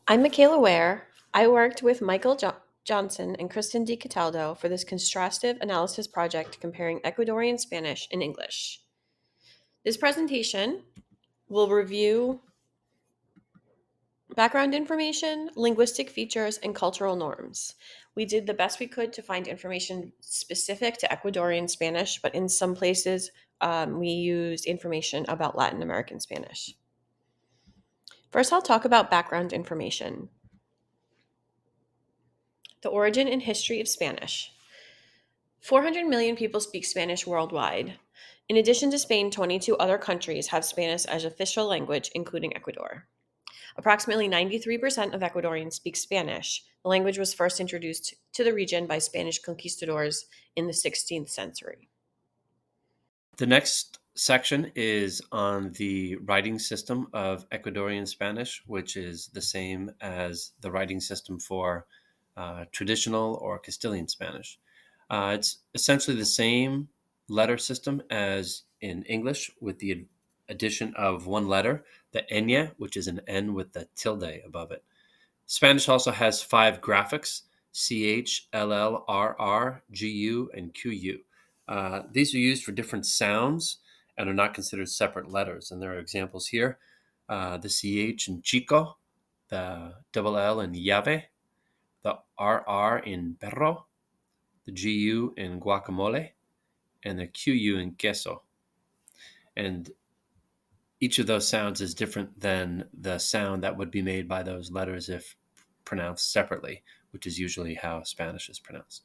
I'm Michaela Ware. I worked with Michael Johnson and Kristen Decataldo for this contrastive analysis project comparing Ecuadorian Spanish and English. This presentation will review background information, linguistic features, and cultural norms. We did the best we could to find information specific to Ecuadorian Spanish, but in some places we used information about Latin American Spanish. First, I'll talk about background information. The origin and history of Spanish. 400 million people speak Spanish worldwide. In addition to Spain, 22 other countries have Spanish as official language, including Ecuador. Approximately 93% of Ecuadorians speak Spanish. The language was first introduced to the region by Spanish conquistadors in the 16th century. The next section is on the writing system of Ecuadorian Spanish, which is the same as the writing system for traditional or Castilian Spanish. It's essentially the same letter system as in English, with the addition of one letter, the ñ, which is an N with the tilde above it. Spanish also has 5 graphics: CH, LL, RR, GU, and QU. These are used for different sounds and are not considered separate letters. And there are examples here: the CH in Chico, the double L in llave, the RR in perro, the GU in guacamole, and the QU in queso. And each of those sounds is different than the sound that would be made by those letters if pronounced separately, which is usually how Spanish is pronounced.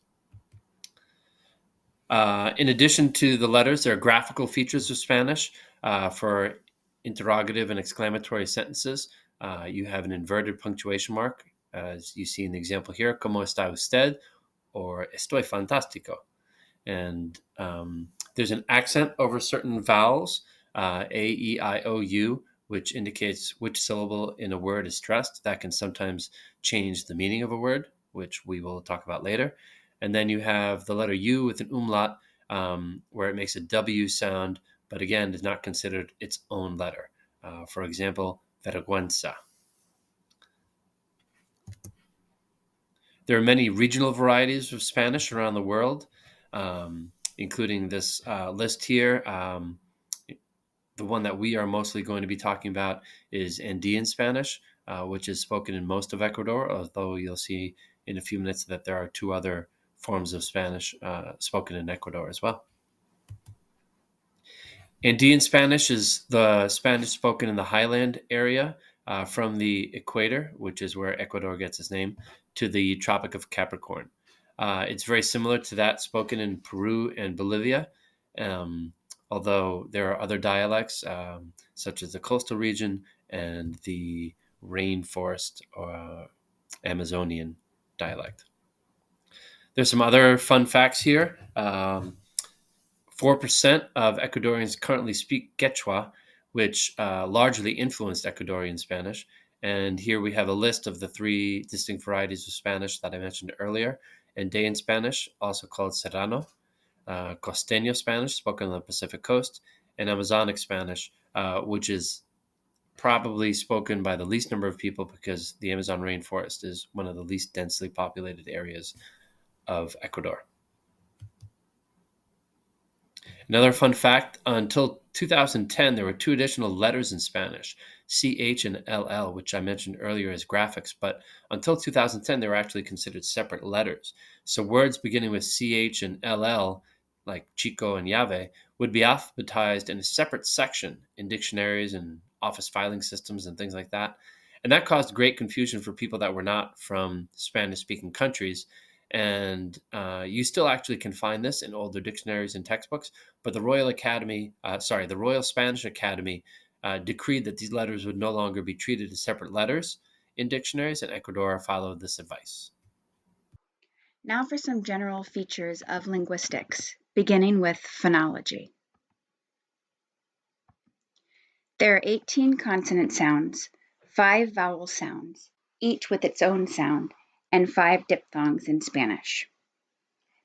In addition to the letters, there are graphical features of Spanish. For interrogative and exclamatory sentences, you have an inverted punctuation mark, as you see in the example here: ¿Cómo está usted? Or estoy fantástico. And there's an accent over certain vowels, A, E, I, O, U, which indicates which syllable in a word is stressed. That can sometimes change the meaning of a word, which we will talk about later. And then you have the letter U with an umlaut, where it makes a W sound, but again is not considered its own letter. For example, vergüenza. There are many regional varieties of Spanish around the world, including this list here. The one that we are mostly going to be talking about is Andean Spanish, which is spoken in most of Ecuador, although you'll see in a few minutes that there are 2 other forms of Spanish spoken in Ecuador as well. Andean Spanish is the Spanish spoken in the highland area, from the equator, which is where Ecuador gets its name, to the Tropic of Capricorn. It's very similar to that spoken in Peru and Bolivia, although there are other dialects, such as the coastal region and the rainforest or Amazonian dialect. There's some other fun facts here. 4% of Ecuadorians currently speak Quechua, which largely influenced Ecuadorian Spanish. And here we have a list of the 3 distinct varieties of Spanish that I mentioned earlier: Andean Spanish, also called Serrano; Costeño Spanish, spoken on the Pacific coast; and Amazonic Spanish, which is probably spoken by the least number of people because the Amazon rainforest is one of the least densely populated areas of Ecuador. Another fun fact: until 2010, there were 2 additional letters in Spanish, CH and LL, which I mentioned earlier as graphics, but until 2010, they were actually considered separate letters. So words beginning with CH and LL, like Chico and llave, would be alphabetized in a separate section in dictionaries and office filing systems and things like that. And that caused great confusion for people that were not from Spanish-speaking countries. And you still actually can find this in older dictionaries and textbooks, but the Royal Spanish Academy decreed that these letters would no longer be treated as separate letters in dictionaries, and Ecuador followed this advice. Now for some general features of linguistics, beginning with phonology. There are 18 consonant sounds, 5 vowel sounds, each with its own sound, and 5 diphthongs in Spanish.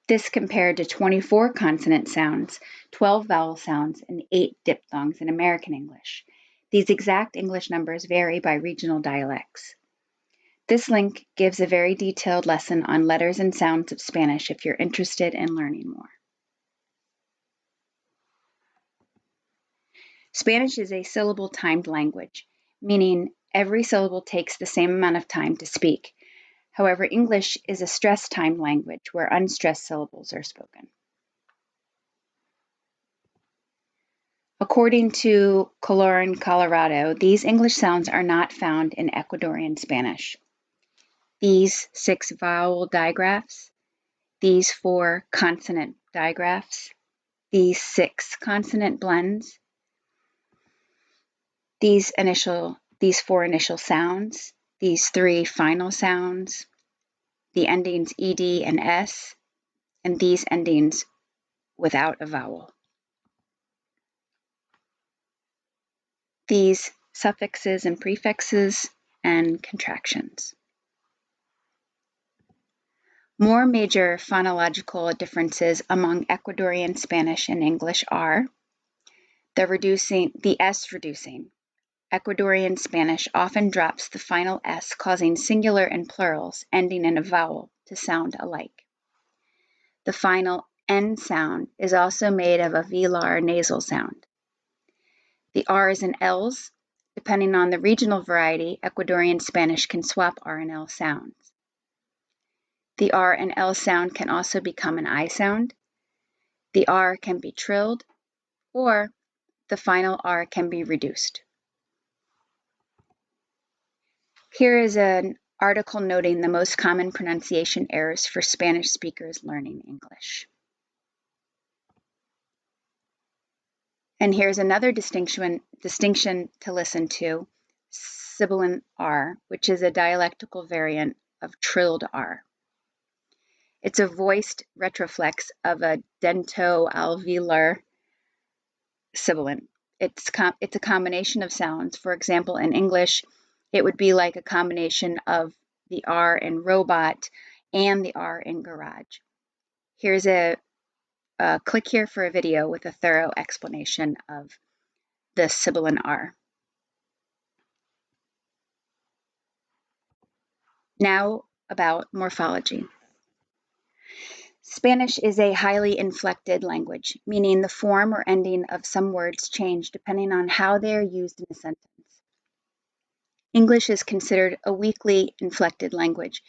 This compared to 24 consonant sounds, 12 vowel sounds, and 8 diphthongs in American English. These exact English numbers vary by regional dialects. This link gives a very detailed lesson on letters and sounds of Spanish if you're interested in learning more. Spanish is a syllable-timed language, meaning every syllable takes the same amount of time to speak. However, English is a stress-timed language where unstressed syllables are spoken. According to Coloran, Colorado, these English sounds are not found in Ecuadorian Spanish. These 6 vowel digraphs, these 4 consonant digraphs, these 6 consonant blends, these 4 initial sounds, these 3 final sounds, the endings ed and s, and these endings without a vowel. These suffixes and prefixes and contractions. More major phonological differences among Ecuadorian Spanish and English are the S reducing. Ecuadorian Spanish often drops the final S, causing singular and plurals ending in a vowel to sound alike. The final N sound is also made of a velar nasal sound. The R's and L's, depending on the regional variety, Ecuadorian Spanish can swap R and L sounds. The R and L sound can also become an I sound. The R can be trilled, or the final R can be reduced. Here is an article noting the most common pronunciation errors for Spanish speakers learning English. And here's another distinction to listen to, sibilant R, which is a dialectical variant of trilled R. It's a voiced retroflex of a dento-alveolar sibilant. It's a combination of sounds. For example, in English, it would be like a combination of the R in robot and the R in garage. Here's a click here for a video with a thorough explanation of the sibilant R. Now about morphology. Spanish is a highly inflected language, meaning the form or ending of some words change depending on how they are used in a sentence. English is considered a weakly inflected language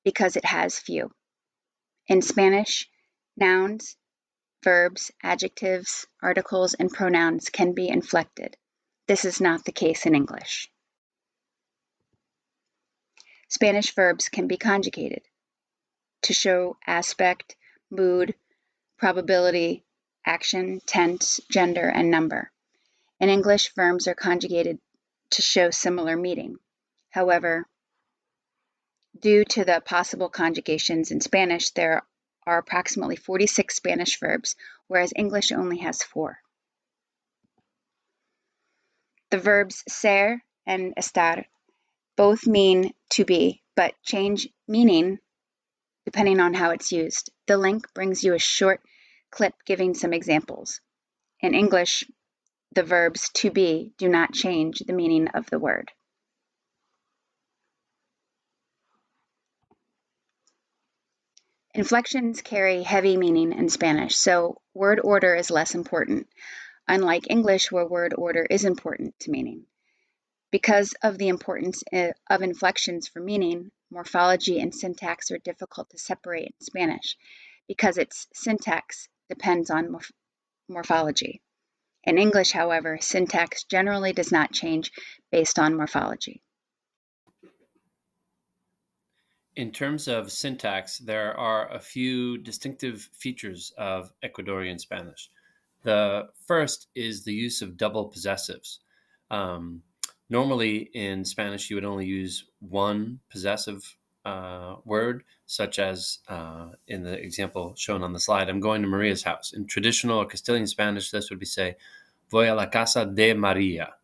because it has few. In Spanish, nouns, verbs, adjectives, articles, and pronouns can be inflected. This is not the case in English. Spanish verbs can be conjugated to show aspect, mood, probability, action, tense, gender, and number. In English, verbs are conjugated to show similar meaning. However, due to the possible conjugations in Spanish, there are approximately 46 Spanish verbs, whereas English only has 4. The verbs ser and estar both mean to be, but change meaning depending on how it's used. The link brings you a short clip giving some examples. In English, the verbs to be do not change the meaning of the word. Inflections carry heavy meaning in Spanish, so word order is less important, unlike English where word order is important to meaning. Because of the importance of inflections for meaning, morphology and syntax are difficult to separate in Spanish because its syntax depends on morphology. In English, however, syntax generally does not change based on morphology. In terms of syntax, there are a few distinctive features of Ecuadorian Spanish. The first is the use of double possessives. Normally in Spanish, you would only use one possessive word, such as in the example shown on the slide, I'm going to Maria's house. In traditional Castilian Spanish, this would be say, voy a la casa de Maria.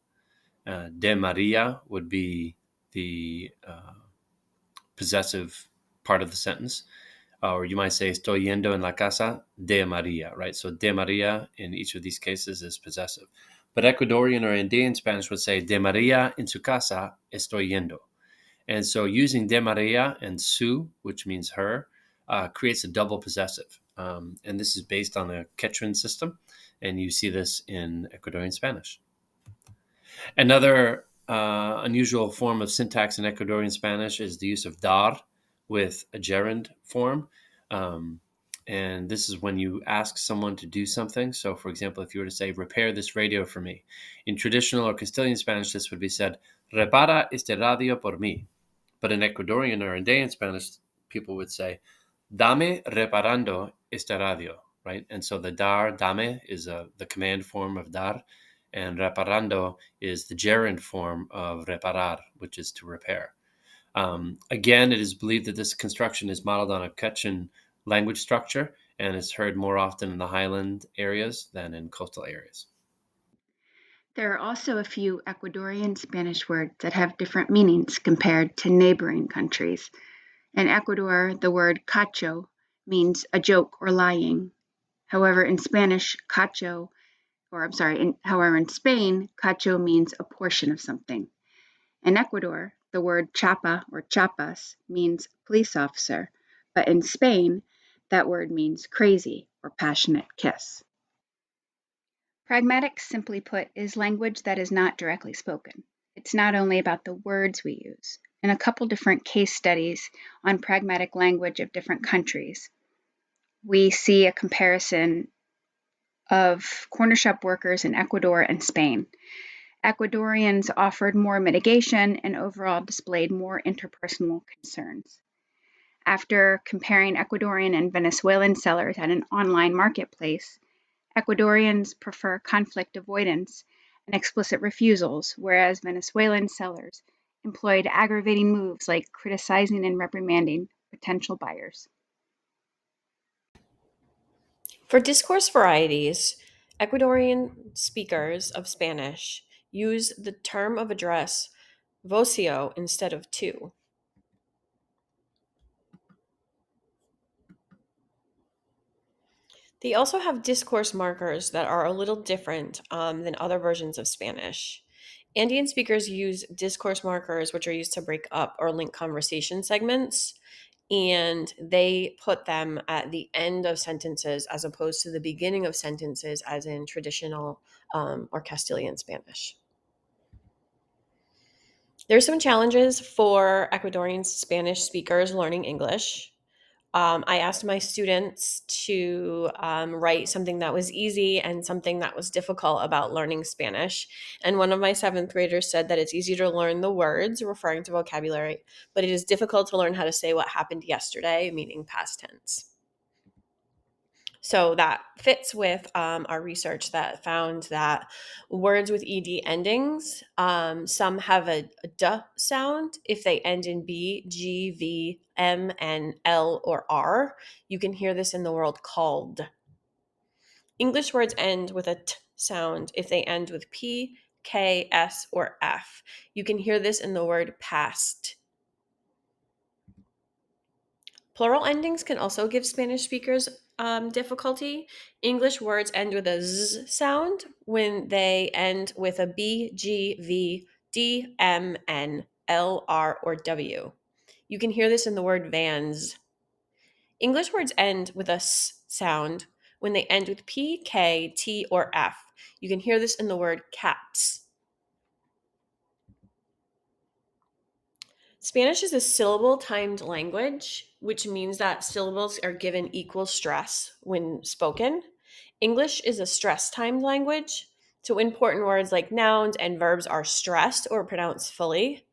De Maria would be the possessive part of the sentence. Or you might say, estoy yendo en la casa de Maria, right? So de Maria in each of these cases is possessive. But Ecuadorian or Andean Spanish would say, de Maria en su casa estoy yendo. And so using de Maria and su, which means her, creates a double possessive. And this is based on a Quechuan system. And you see this in Ecuadorian Spanish. Another unusual form of syntax in Ecuadorian Spanish is the use of dar with a gerund form. And this is when you ask someone to do something. So, for example, if you were to say, repair this radio for me, in traditional or Castilian Spanish, this would be said, repara este radio por mí. But in Ecuadorian or Andean Spanish, people would say, dame reparando este radio, right? And so the dar, dame, is the command form of dar, and reparando is the gerund form of reparar, which is to repair. Again, it is believed that this construction is modeled on a Quechuan language structure and is heard more often in the highland areas than in coastal areas. There are also a few Ecuadorian Spanish words that have different meanings compared to neighboring countries. In Ecuador, the word cacho means a joke or lying. However, in Spanish, however, in Spain, cacho means a portion of something. In Ecuador, the word chapa or chapas means police officer, but in Spain, that word means crazy or passionate kiss. Pragmatic, simply put, is language that is not directly spoken. It's not only about the words we use. In a couple different case studies on pragmatic language of different countries, we see a comparison of corner shop workers in Ecuador and Spain. Ecuadorians offered more mitigation and overall displayed more interpersonal concerns. After comparing Ecuadorian and Venezuelan sellers at an online marketplace, Ecuadorians prefer conflict avoidance and explicit refusals, whereas Venezuelan sellers employed aggravating moves like criticizing and reprimanding potential buyers. For discourse varieties, Ecuadorian speakers of Spanish use the term of address vocio instead of tu. They also have discourse markers that are a little different than other versions of Spanish. Andean speakers use discourse markers, which are used to break up or link conversation segments, and they put them at the end of sentences as opposed to the beginning of sentences, as in traditional or Castilian Spanish. There's some challenges for Ecuadorian Spanish speakers learning English. I asked my students to write something that was easy and something that was difficult about learning Spanish. And one of my seventh graders said that it's easy to learn the words, referring to vocabulary, but it is difficult to learn how to say what happened yesterday, meaning past tense. So that fits with our research that found that words with ed endings, some have a d sound if they end in b, g, v, m, and l or r. You can hear this in the word called. English words end with a t sound if they end with p, k, s, or f. You can hear this in the word past. Plural endings can also give Spanish speakers difficulty. English words end with a z sound when they end with a b, g, v, d, m, n, l, r, or w. You can hear this in the word vans. English words end with a s sound when they end with p, k, t, or f. You can hear this in the word caps. Spanish is a syllable-timed language, which means that syllables are given equal stress when spoken. English is a stress-timed language, so important words like nouns and verbs are stressed or pronounced fully.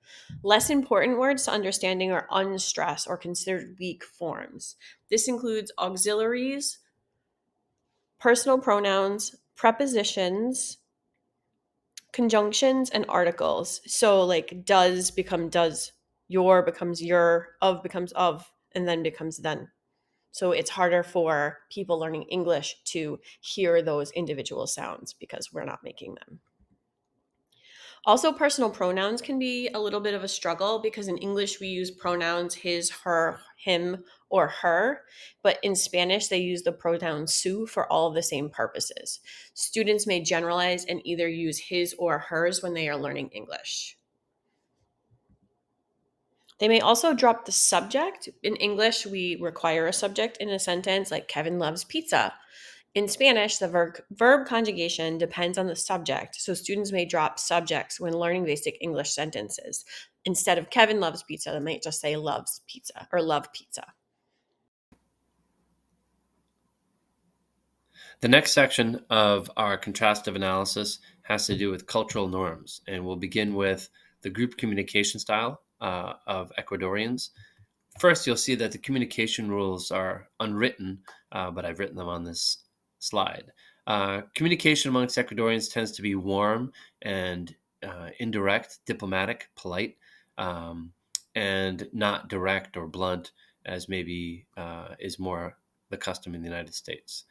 Less important words to understanding are unstressed or considered weak forms. This includes auxiliaries, personal pronouns, prepositions, conjunctions, and articles. So like does become does, your becomes your, of becomes of, and then becomes then. So it's harder for people learning English to hear those individual sounds because we're not making them. Also, personal pronouns can be a little bit of a struggle because in English we use pronouns his, her, him, or her, but in Spanish they use the pronoun su for all of the same purposes. Students may generalize and either use his or hers when they are learning English. They may also drop the subject. In English, we require a subject in a sentence, like Kevin loves pizza. In Spanish, the verb conjugation depends on the subject, so students may drop subjects when learning basic English sentences. Instead of Kevin loves pizza, they might just say loves pizza or love pizza. The next section of our contrastive analysis has to do with cultural norms, and we'll begin with the group communication style of Ecuadorians. First, you'll see that the communication rules are unwritten, but I've written them on this slide. Communication amongst Ecuadorians tends to be warm and indirect, diplomatic, polite, and not direct or blunt, as maybe is more the custom in the United States.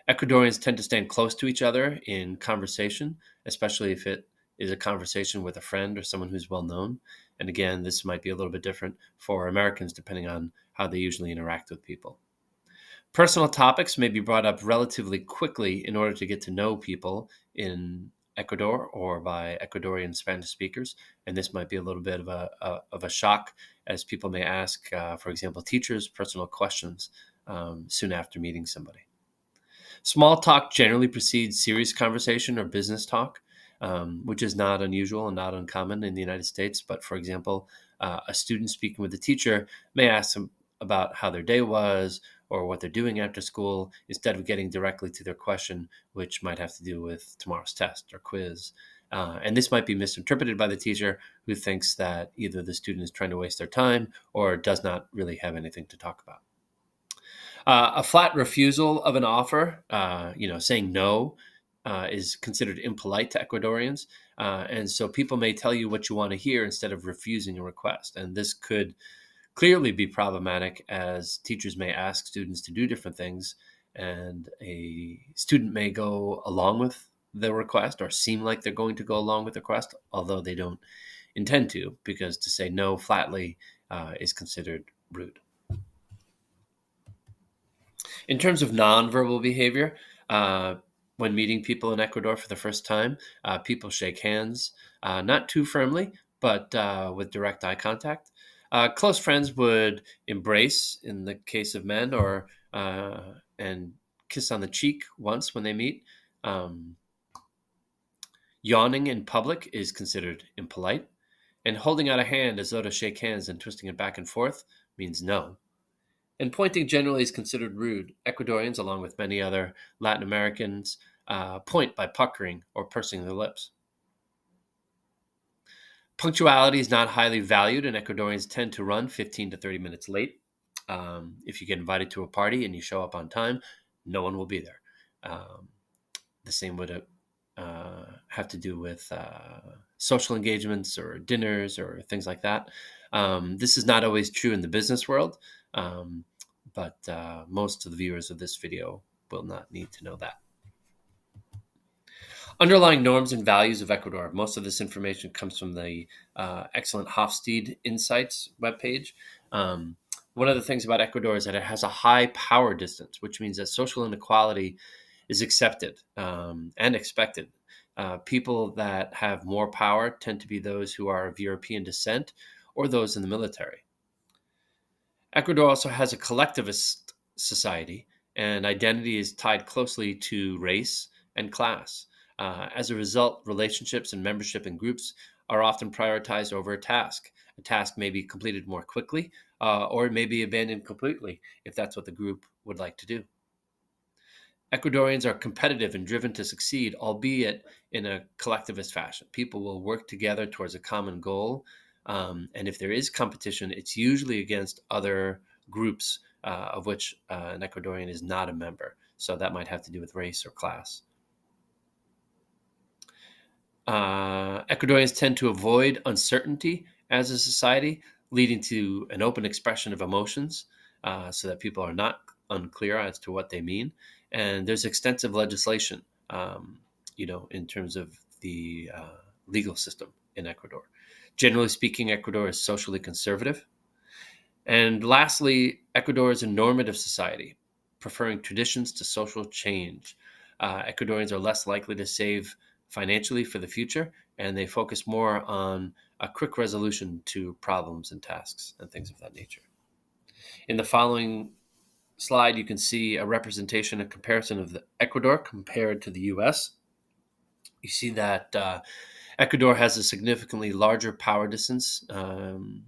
Ecuadorians tend to stand close to each other in conversation, especially if it is a conversation with a friend or someone who's well known. And again, this might be a little bit different for Americans depending on how they usually interact with people. Personal topics may be brought up relatively quickly in order to get to know people in Ecuador or by Ecuadorian Spanish speakers. And this might be a little bit of a shock, as people may ask, for example, teachers personal questions soon after meeting somebody. Small talk generally precedes serious conversation or business talk, which is not unusual and not uncommon in the United States. But for example, a student speaking with a teacher may ask them about how their day was or what they're doing after school instead of getting directly to their question, which might have to do with tomorrow's test or quiz. And this might be misinterpreted by the teacher, who thinks that either the student is trying to waste their time or does not really have anything to talk about. A flat refusal of an offer, saying no, is considered impolite to Ecuadorians. And so people may tell you what you want to hear instead of refusing a request. And this could clearly be problematic, as teachers may ask students to do different things, and a student may go along with the request or seem like they're going to go along with the request, although they don't intend to, because to say no flatly is considered rude. In terms of nonverbal behavior, when meeting people in Ecuador for the first time, people shake hands, not too firmly, but with direct eye contact. Close friends would embrace, in the case of men, or and kiss on the cheek once when they meet. Yawning in public is considered impolite, and holding out a hand as though to shake hands and twisting it back and forth means no. And pointing generally is considered rude. Ecuadorians, along with many other Latin Americans, point by puckering or pursing their lips. Punctuality is not highly valued, and Ecuadorians tend to run 15 to 30 minutes late. If you get invited to a party and you show up on time, no one will be there. The same would have to do with social engagements or dinners or things like that. This is not always true in the business world, but most of the viewers of this video will not need to know that. Underlying norms and values of Ecuador. Most of this information comes from the excellent Hofstede Insights webpage. One of the things about Ecuador is that it has a high power distance, which means that social inequality is accepted and expected. People that have more power tend to be those who are of European descent or those in the military. Ecuador also has a collectivist society, and identity is tied closely to race and class. As a result, relationships and membership in groups are often prioritized over a task. A task may be completed more quickly, or it may be abandoned completely if that's what the group would like to do. Ecuadorians are competitive and driven to succeed, albeit in a collectivist fashion. People will work together towards a common goal, and if there is competition, it's usually against other groups of which an Ecuadorian is not a member. So that might have to do with race or class. Ecuadorians tend to avoid uncertainty as a society, leading to an open expression of emotions so that people are not unclear as to what they mean. And there's extensive legislation, in terms of the legal system in Ecuador. Generally speaking, Ecuador is socially conservative. And lastly, Ecuador is a normative society, preferring traditions to social change. Ecuadorians are less likely to save financially for the future, and they focus more on a quick resolution to problems and tasks and things of that nature. In the following slide, you can see a representation, a comparison of Ecuador compared to the US. You see that Ecuador has a significantly larger power distance,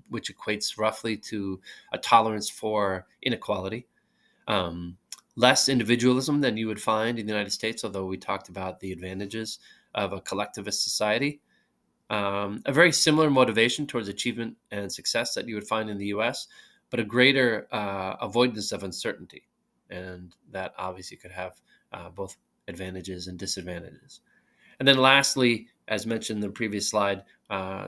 which equates roughly to a tolerance for inequality. Um, Less individualism than you would find in the United States, although we talked about the advantages of a collectivist society. A very similar motivation towards achievement and success that you would find in the US, but a greater avoidance of uncertainty. And that obviously could have both advantages and disadvantages. And then lastly, as mentioned in the previous slide,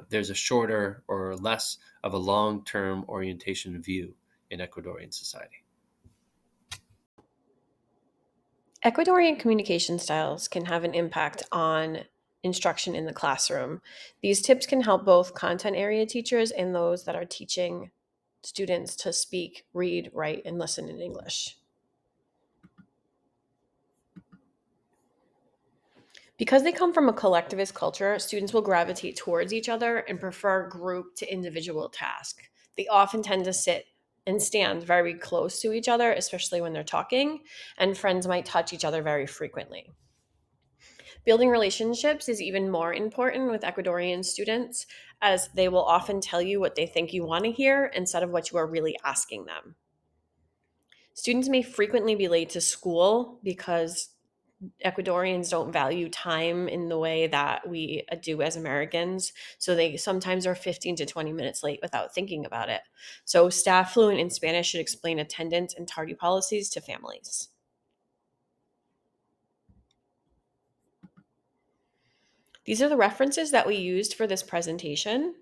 there's a shorter or less of a long-term orientation view in Ecuadorian society. Ecuadorian communication styles can have an impact on instruction in the classroom. These tips can help both content area teachers and those that are teaching students to speak, read, write, and listen in English. Because they come from a collectivist culture, students will gravitate towards each other and prefer group to individual task. They often tend to sit and stand very close to each other, especially when they're talking, and friends might touch each other very frequently. Building relationships is even more important with Ecuadorian students, as they will often tell you what they think you want to hear instead of what you are really asking them. Students may frequently be late to school because Ecuadorians don't value time in the way that we do as Americans. So they sometimes are 15 to 20 minutes late without thinking about it. So staff fluent in Spanish should explain attendance and tardy policies to families. These are the references that we used for this presentation.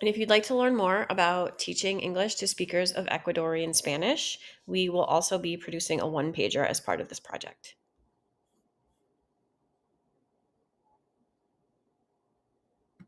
And if you'd like to learn more about teaching English to speakers of Ecuadorian Spanish, we will also be producing a one-pager as part of this project.